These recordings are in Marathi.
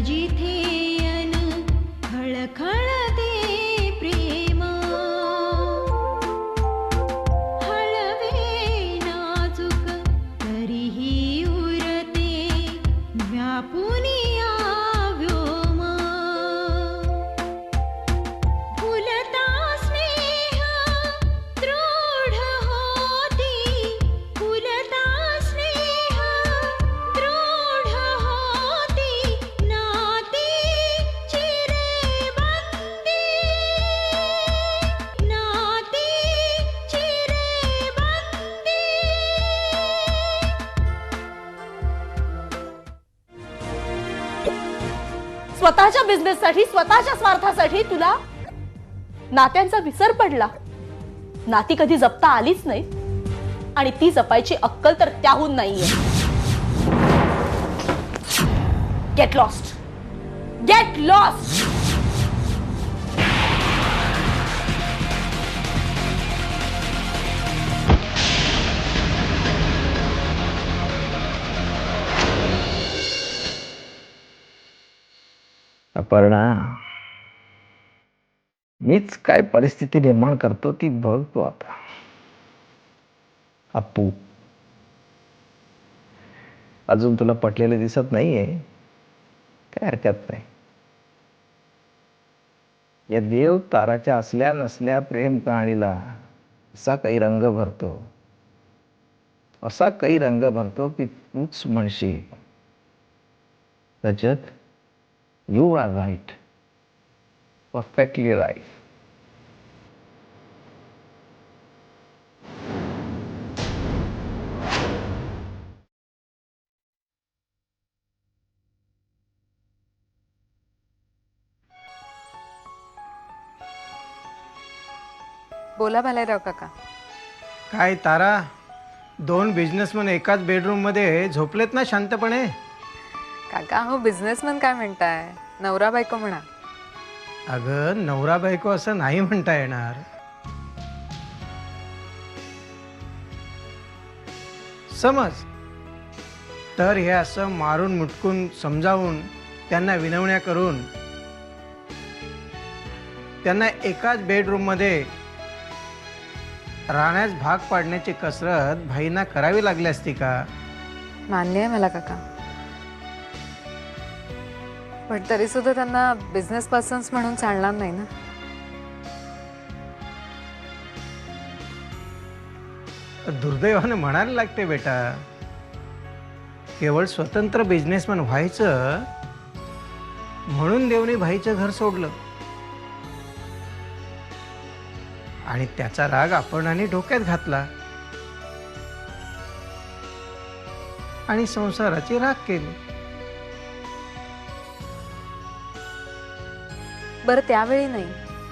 जिथे अन खळखळते प्रेम हळवे नाजूक तरीही उरते व्यापुनिया व्योम फुलता स्नेह दृढ होती फुलता स्नेह दृढ होती नाती चिरेबंदी नाती चिरेबंदी स्वतःच्या बिझनेससाठी स्वतःच्या स्वार्थासाठी तुला नात्यांचा विसर पडला. नाती कधी जपता आलीच नाही आणि ती जपायची अक्कल तर त्याहून नाहीये. Get lost get lost. Aparna, मीच काय परिस्थिती निर्माण करतो ती बघ तू आता. अप्पू, अजून तुला पटलेलं दिसत नाहीये, काय हरकत नाही. या देव ताराच्या असल्या नसल्या प्रेम कहाणीला असा काही रंग भरतो, असा काही रंग भरतो की तूच म्हणशील रजत, you are right, perfectly right. बोला भालेराव काका. काय तारा, दोन बिझनेसमन एकाच बेडरूम मध्ये झोपलेत ना शांतपणे? काका हो बिझनेसमन काय म्हणताय, नवरा बायको म्हणा. अगं नवरा बायको असं नाही म्हणता येणार. समज तर हे असं मारून मुटकून समजावून त्यांना विनवण्या करून त्यांना एकाच बेडरूम मध्ये राहण्यास भाग पाडण्याची कसरत भाईंना करावी लागली असती का? मान्य आहे मला काका, पण तरी सुद्धा त्यांना बिझनेस पर्सन्स म्हणून चालणार नाही ना. दुर्दैवाने म्हणायला लागते बेटा, केवळ स्वतंत्र बिझनेसमॅन व्हायचं म्हणून देवने भाईचं घर सोडलं आणि त्याचा राग अपर्णाने डोक्यात घातला आणि संसाराची राख केली. बरं त्यावेळी नाही,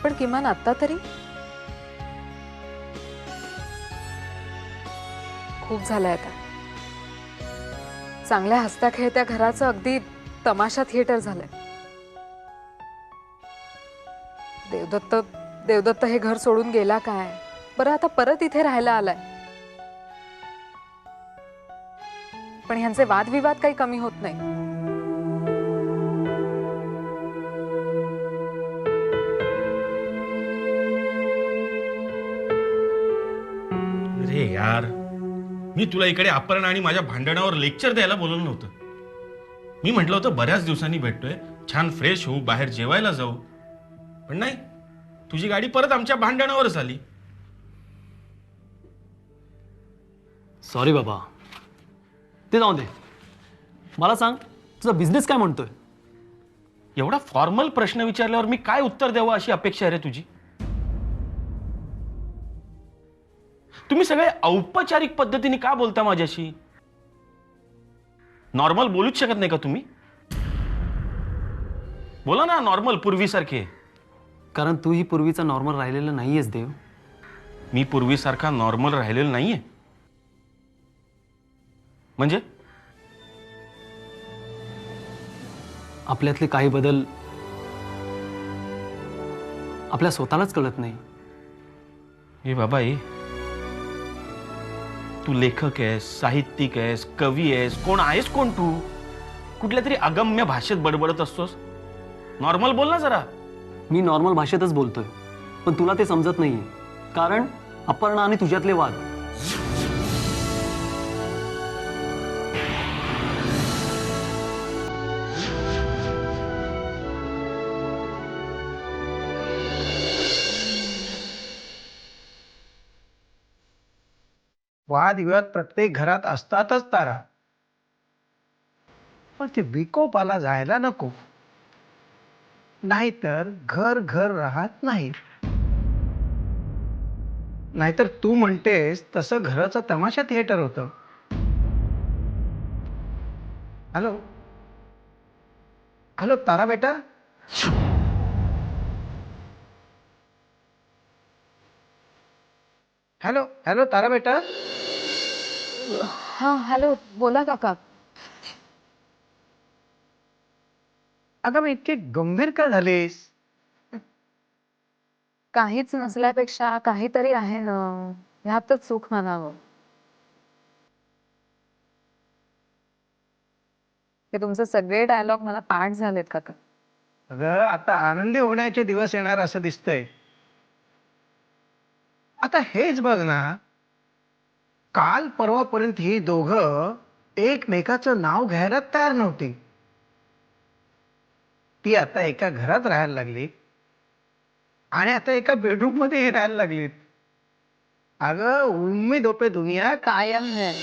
पण किमान आता तरी खूप झालंय. आता चांगल्या हसत्या खेळत्या घराचं अगदी तमाशा थिएटर झालंय. देवदत्त हे घर सोडून गेला काय, बरं आता परत इथे राहायला आलाय, पण ह्यांचे वादविवाद काही कमी होत नाही. अरे यार, मी तुला इकडे अपर्णा आणि माझ्या भांडणावर लेक्चर द्यायला बोलवलं नव्हतं. मी म्हटलं होतं बऱ्याच दिवसांनी भेटतोय, छान फ्रेश होऊ, बाहेर जेवायला जाऊ, पण नाही, तुझी गाडी परत आमच्या भांडणावरच आली. सॉरी बाबा, ते जाऊ दे. मला सांग, तुझा बिझनेस काय म्हणतोय? एवढा फॉर्मल प्रश्न विचारल्यावर मी काय उत्तर द्यावं अशी अपेक्षा आहे रे तुझी? तुम्ही सगळे औपचारिक पद्धतीने का बोलता माझ्याशी? नॉर्मल बोलूच शकत नाही का तुम्ही? बोला ना नॉर्मल, पूर्वीसारखे. कारण तू ही पूर्वीचा नॉर्मल राहिलेला नाहीयेस देव. मी पूर्वीसारखा नॉर्मल राहिलेला नाहीये म्हणजे? आपल्यातले काही बदल आपल्या स्वतःलाच कळत नाही. हे बाबा, तू लेखक आहेस, साहित्यिक आहेस, कवी आहेस, कोण आहेस कोण तू? कुठल्या तरी अगम्य भाषेत बडबडत असतोस? नॉर्मल बोल ना जरा. मी नॉर्मल भाषेतच बोलतोय, पण तुला ते समजत नाहीये. कारण अपर्णा आणि तुझ्यातले वाद. वादविवाद प्रत्येक घरात असतातच तारा, पण ते विकोपाला जायला नको, नाहीतर घर घर राहत नाही. नाहीतर तू म्हणतेस तसं घराचा तमाशा थिएटर होतं. हॅलो हॅलो तारा बेटा. हॅलो हॅलो तारा बेटा. हा हॅलो, बोला काका. अगं मी इतके गंभीर का झालीस? काहीच नसल्यापेक्षा काहीतरी आहे ना, ह्यातच सुख म्हणावं. हे तुमचे सगळे डायलॉग मला पाठ झालेत काका. अगं आता आनंदी होण्याचे दिवस येणार असं दिसतंय. आता हेच बघ ना, काल परवापर्यंत ही दोघं एकमेकाचं नाव घ्यायला तयार नव्हती. ती आता एका घरात राहायला लागली आणि आता एका बेडरूम मध्ये राहायला लागलीत. अगं उम्मीदों पे दुनिया कायम है.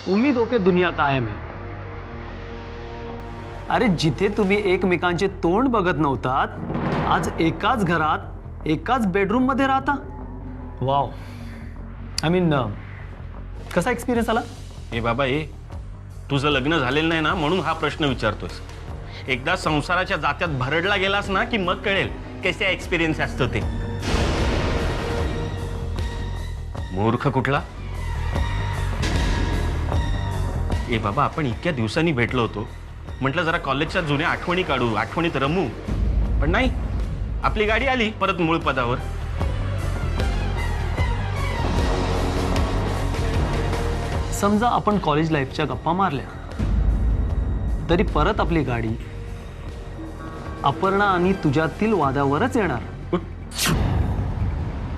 उम्मीदों पे दुनिया कायम है. अरे जिथे तुम्ही एकमेकांचे तोंड बघत नव्हतात, आज एकाच घरात एकाच बेडरूम मध्ये राहता. वाव. आय मीन, कसा एक्सपिरियन्स आला? ए बाबा ए, तुझं लग्न झालेलं नाही ना म्हणून हा प्रश्न विचारतोस. एकदा संसाराच्या जात्यात भरडला गेलास ना की मग कळेल कसे एक्सपिरियन्स असतं ते. मूर्ख कुठला. ए बाबा, आपण इतक्या दिवसांनी भेटलो होतो, म्हटलं जरा कॉलेजच्या जुन्या आठवणी काढू, आठवणीत रमू. पण नाही, आपली गाडी आली परत मूळ पदावर. समजा आपण कॉलेज लाईफच्या गप्पा मारल्या, तरी परत आपली गाडी अपर्णा आणि तुझ्यातील वादावरच येणार. उठ.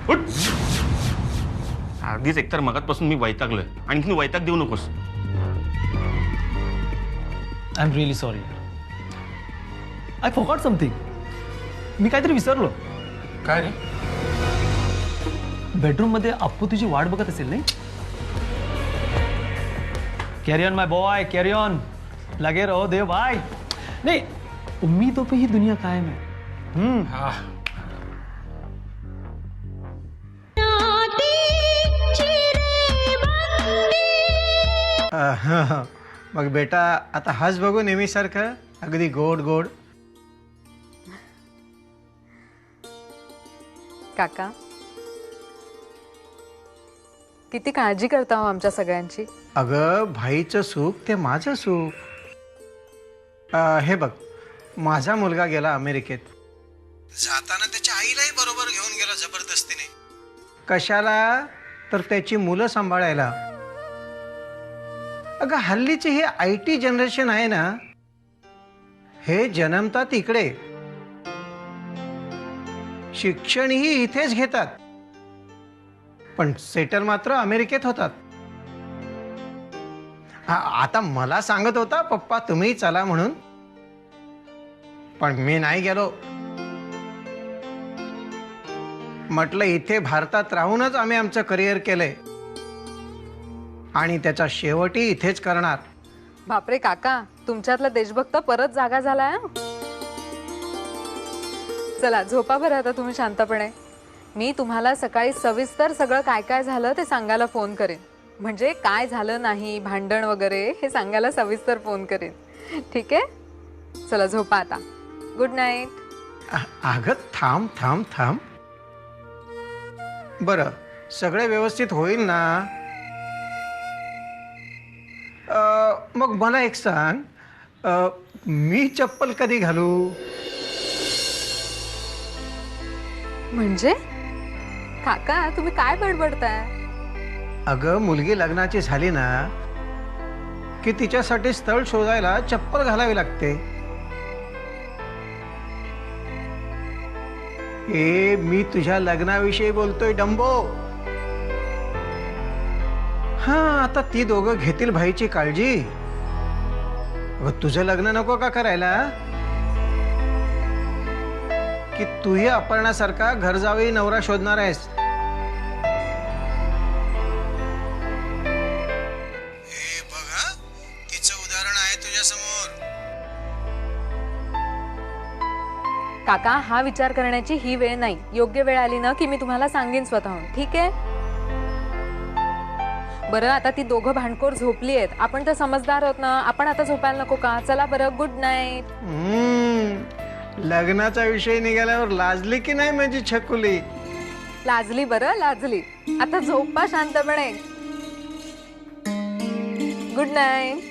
उठ. आधीच एकतर मगातपासून मी वैतागलोय, आणखी वैताग देऊ नकोस. I am really sorry. I forgot something. मी काहीतरी विसरलो. काय रे? बेडरूम मध्ये अप्पू तुझी वाट बघत असेल नाही? कैरी ऑन माय बॉय, कैरी ऑन. लगे रहो देव भाई. नहीं, उम्मीदों पे ही दुनिया कायम है. नाती चिरेबंदी. मग बेटा आता हस बघू नेहमीसारखं, अगदी गोड गोड. काका, किती काळजी करता हो आमच्या सगळ्यांची. अगं भाईचं सुख ते माझं सुख. हे बघ, माझा मुलगा गेला अमेरिकेत. जाताना त्याच्या आईलाही बरोबर घेऊन गेला जबरदस्तीने. कशाला? तर त्याची मुलं सांभाळायला. अगं हल्लीचे हे IT जनरेशन आहे ना, हे जन्मतात इकडे, शिक्षणही इथेच घेतात, पण सेटल मात्र अमेरिकेत होतात. आता मला सांगत होता पप्पा तुम्ही चला म्हणून, पण मी नाही गेलो. म्हटलं इथे भारतात राहूनच आम्ही आमचं करिअर केलंय आणि त्याचा शेवटही इथेच करणार. बापरे काका, तुमच्यातला देशभक्त परत जागा झालाय. चला झोपा बरं आता तुम्ही शांतपणे. मी तुम्हाला सकाळी सविस्तर सगळं काय काय झालं ते सांगायला फोन करेन. म्हणजे काय झालं नाही, भांडण वगैरे हे सांगायला सविस्तर फोन करेन. ठीक आहे? चला झोपा आता. Good night. अगं थांब थांब थांब. बरं, सगळं व्यवस्थित होईल ना? मग मला एक सांग, मी चप्पल कधी घालू? म्हणजे काका तुम्ही काय बडबडताय? अगं मुलगी लग्नाची झाली ना की तिच्यासाठी स्थळ शोधायला चप्पल घालावी लागते. मी तुझ्या लग्नाविषयी बोलतोय डंबो. हा, आता ती दोघं घेतील भाईची काळजी. तुझं लग्न नको का करायला, की तूही अपर्णासारखा घर जावई नवरा शोधणार आहेस? हे बघा, तिचं उदाहरण आहे तुझ्या समोर. काका, हा विचार करण्याची ही वेळ नाही. योग्य वेळ आली ना की मी तुम्हाला सांगेन स्वतःहून, ठीक आहे? बरं, आता ती दोघं भांडखोर झोपली आहेत. आपण तर समजदार आहोत ना, आपण आता झोपायला नको का? चला बरं, गुड नाईट. लग्नाचा विषय निघाल्यावर लाजली की नाही माझी छकुली? लाजली बरं, लाजली. आता झोपा शांतपणे. Good night.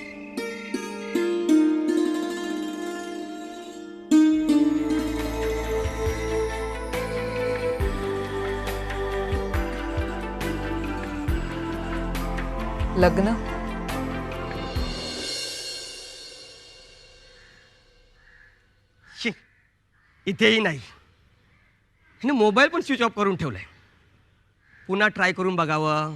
लग्न शी, इथेही नाही. हिने मोबाईल पण स्विच ऑफ करून ठेवलाय. पुन्हा ट्राय करून बघावं.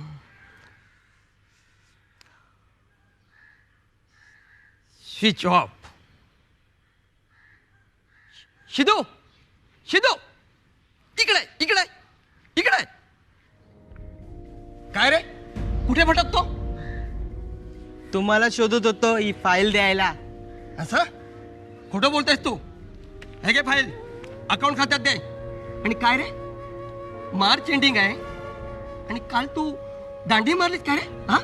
Switch off. शिदू, शिदू, इकडे इकडे इकडे. काय रे, कुठे भटकतो? तुम्हाला शोधत होतो ही फाईल द्यायला. असं खोटं बोलतेस तू? हे घे फाईल, अकाउंट खात्यात दे. आणि काय रे, मार्च एंडिंग आहे आणि काल तू दांडी मारलीस का रे? हा,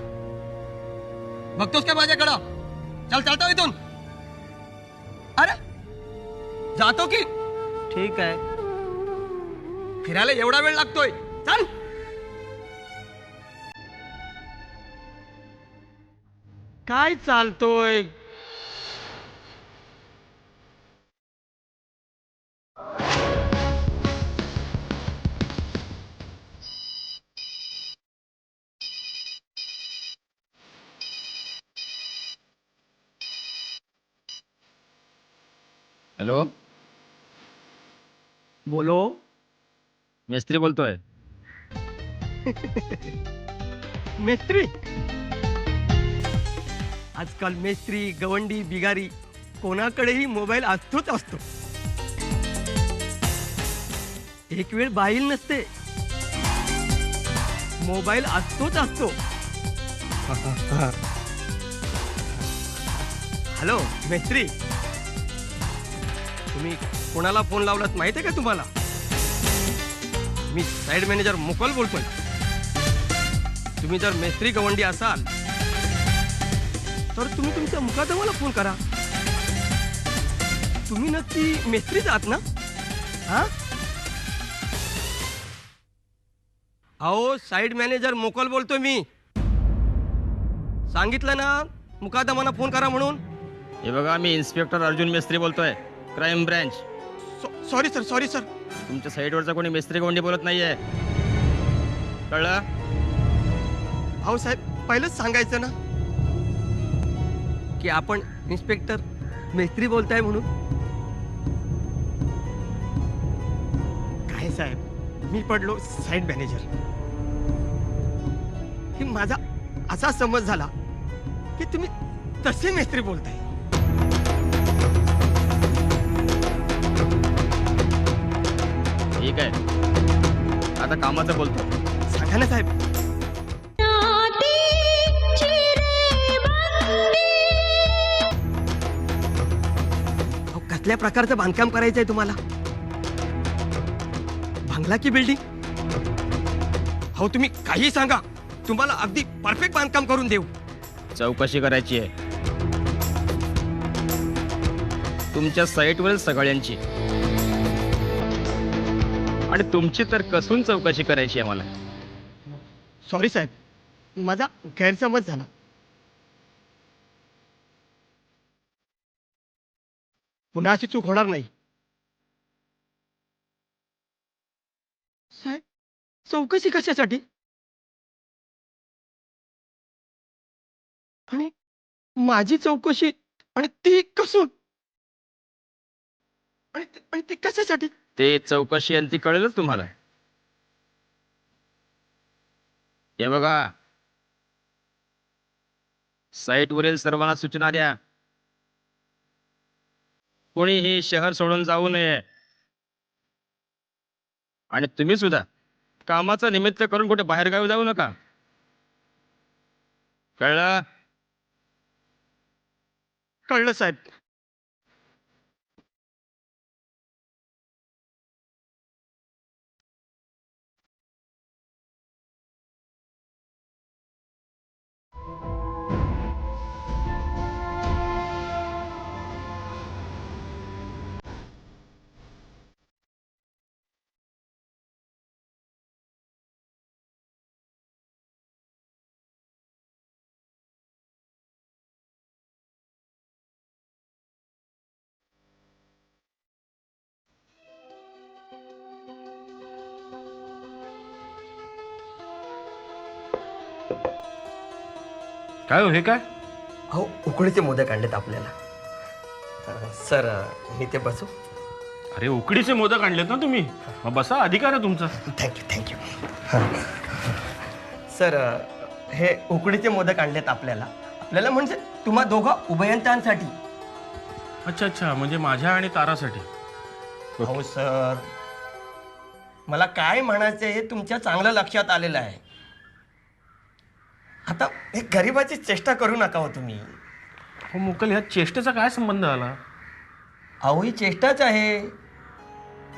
बघतोस का माझ्याकडं? चल, चालतो इथून. अरे जातो की? ठीक आहे. फिरायला एवढा वेळ लागतोय? चल. काय चालतोय? हॅलो, बोलो. मिस्त्री बोलतोय. मेस्त्री. आजकाल मेस्त्री, गवंडी, बिगारी कोणाकडेही मोबाईल असतोच असतो. एक वेळ बाईल नसते, मोबाईल असतोच असतो. हॅलो मेस्त्री, तुम्ही कोणाला फोन लावलात माहिती आहे का तुम्हाला? मी साइड मॅनेजर मुकल बोलतोय. तुम्ही जर मेस्त्री गवंडी असाल तर तुम्ही तुमच्या मुकादमाला फोन करा. तुम्ही नक्की मेस्त्रीच आहात ना? हा, अहो साइड मॅनेजर मोकल बोलतोय मी. सांगितलं ना मुकादमाला फोन करा म्हणून. हे बघा, मी इन्स्पेक्टर अर्जुन मेस्त्री बोलतोय, crime branch. Sorry sir, sorry sir. तुमच्या साईडवरचा कोणी मेस्त्री गोंडी बोलत नाहीये, कळलं? अहो साहेब, पहिलंच सांगायचं ना की आपण इन्स्पेक्टर मेस्त्री बोलताय म्हणून. काय साहेब, मी पडलो साइड मॅनेजर. ही माझा असा समज झाला की तुम्ही तसे मेस्त्री बोलताय. ठीक आहे, आता कामाचं बोलतो. सांगा ना साहेब. नाती चिरेबंदी. अहो, कसल्या प्रकारचं बांधकाम करायचंय तुम्हाला? बंगला की बिल्डिंग? हो, तुम्ही काही सांगा, तुम्हाला अगदी परफेक्ट बांधकाम करून देऊ. चौकशी करायची आहे तुमच्या साईटवरील सगळ्यांची, आणि तुमची तर कसून चौकशी करायची आहे मला. सॉरी साहेब, माझा गैरसमज झाला. पुन्हा अशी चूक होणार नाही. साहेब, चौकशी कशासाठी? आणि माझी चौकशी आणि ती कसून आणि ती कशासाठी? ते चौकशी आणि ती कळेलच तुम्हाला. हे बघा, साईटवरील सर्वांना सूचना द्या. कोणीही शहर सोडून जाऊ नये. आणि तुम्ही सुद्धा कामाचं निमित्त करून कुठे बाहेरगावी जाऊ नका. कळलं? कळलं साहेब. काय हो हे काय? अहो उकळीचे मोदक आणलेत आपल्याला. सर मी ते बसू? अरे उकडीचे मोदक आणलेत ना तुम्ही, मग बसा, अधिकार आहे तुमचा. थँक्यू. सर हे उकडीचे मोदक आणलेत आपल्याला म्हणजे तुम्हा दोघा उभयंतांसाठी. अच्छा, म्हणजे माझ्या आणि तारासाठी. हो सर, मला काय म्हणायचं हे तुमच्या चांगलं लक्षात आलेलं आहे. आता हे गरिबाची चेष्टा करू नका हो तुम्ही. हो मुकल, ह्या चेष्टेचा काय संबंध आला? अहो ही चेष्टाच आहे.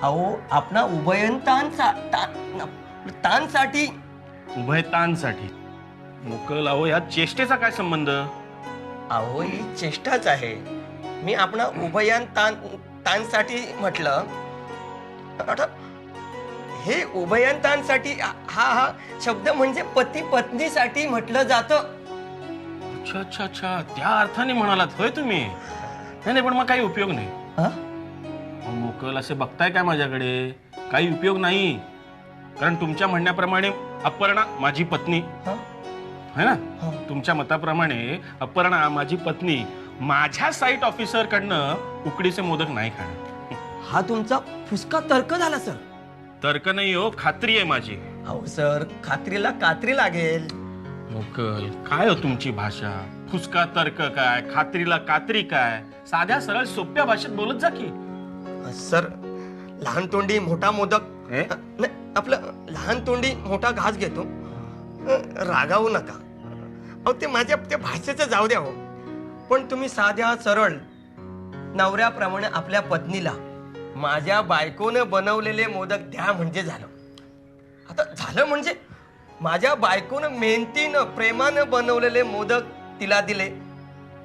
अहो आपणा ताणसाठी. उभयतांसाठी मुकल, अहो ह्या चेष्टेचा काय संबंध? अहो ही चेष्टाच आहे. मी आपणा ताणसाठी म्हटलं. आता हे उभयंतांसाठी हा शब्द म्हणजे पती पत्नीसाठी म्हटलं जातं. अच्छा, त्या अर्थाने म्हणालात होय तुम्ही? नाही पण मग काही उपयोग नाही. मोकल असे बघताय काय माझ्याकडे? काही उपयोग नाही, कारण तुमच्या म्हणण्याप्रमाणे अपर्णा माझी पत्नी है ना. तुमच्या मताप्रमाणे अपर्णा माझी पत्नी माझ्या साईट ऑफिसर कडनं उकडीचे मोदक नाही खाणार. हा तुमचा फुसका तर्क झाला सर. तर्क नाही हो, खात्री आहे माझी. अहो सर, खात्रीला कात्री लागेल. मोकल काय हो तुमची भाषा? फुसका तर्क काय, खात्रीला कात्री काय? साध्या सरळ सोप्या भाषेत बोलत जा की. सर लहान तोंडी मोठा मोदक, नाही आपलं लहान तोंडी मोठा घास घेतो. रागावू नका. अहो ते माझ्या त्या भाषेचं जाऊ द्या हो, पण तुम्ही साध्या सरळ नवऱ्याप्रमाणे आपल्या पत्नीला माझ्या बायकोनं बनवलेले मोदक द्या म्हणजे झालं. आता झालं म्हणजे माझ्या बायकोनं मेहनतीनं प्रेमानं बनवलेले मोदक तिला दिले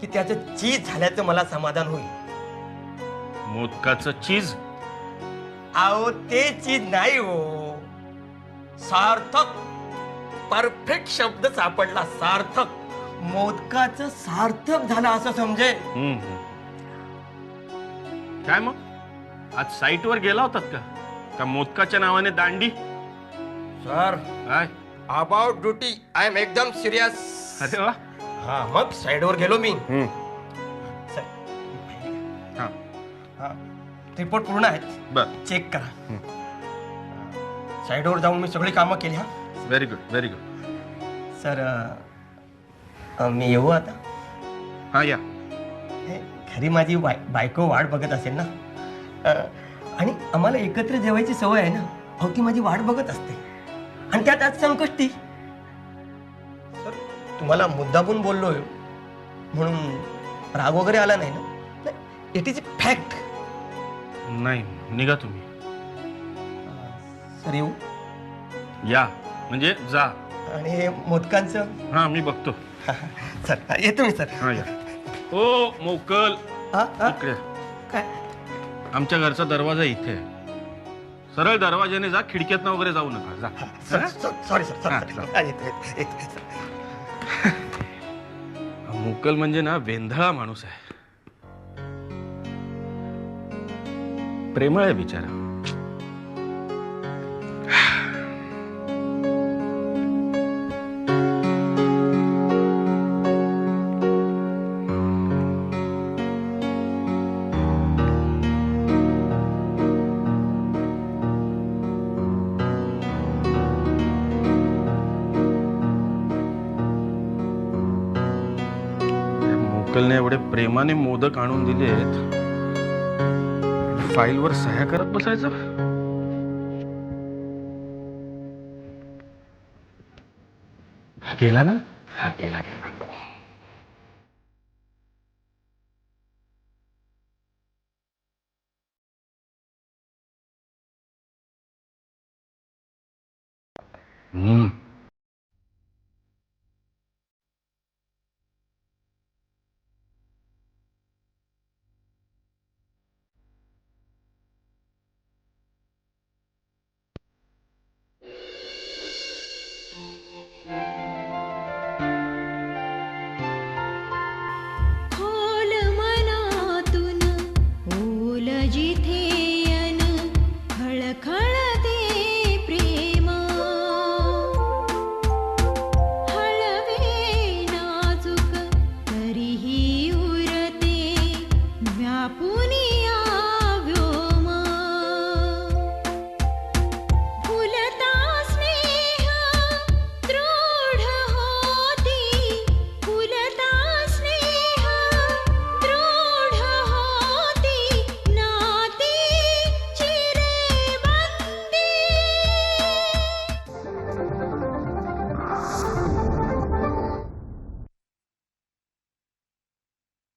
की त्याचं चीज झाल्याचं मला समाधान होईल. मोदकाचं चीज? अहो ते चीज नाही हो, सार्थक. परफेक्ट शब्द सापडला, सार्थक. मोदकाचं सार्थक झालं असं समजे. काय मग आज साईटवर गेला होतात का मोदकाच्या नावाने दांडी? सर काय अबाउट ड्युटी आय एम एकदम सिरियस. अरे वा. हा मग साईडवर गेलो मी. रिपोर्ट पूर्ण आहेत, बर चेक करा. साईडवर जाऊन मी सगळी कामं केली. हा व्हेरी गुड. सर मी येऊ आता? हा या. घरी माझी बायको वाट बघत असेल ना, आणि आम्हाला एकत्र जेवायची सवय आहे ना. अहो ती माझी वाट बघत असते, आणि त्यात आज संकष्टी. सर तुम्हाला मुद्दामून बोललोय म्हणून राग वगैरे आला नाही ना? It is a fact. नाही निघा तुम्ही. सर येऊ? या म्हणजे जा. आणि हे मोदकांचं? हा मी बघतो. सर येतो मी सर. हा या. ओ मोकल इकडे. काय? आमच्या घरचा दरवाजा इथे आहे. सरळ दरवाजाने जा, खिडक्यातनं वगैरे जाऊ नका. जा. Sorry sir. मोकल म्हणजे ना वेंधळा माणूस आहे, प्रेमळ आहे बिचारा. अंकलने एवढे प्रेमाने मोदक आणून दिलेत, फाईलवर सह्या करत बसायचं. गेला ना? हा, गेला. खोल मनातून ओल जिथे अन खळखळते प्रेम, हळवे नाजूक तरीही उरते व्यापुनी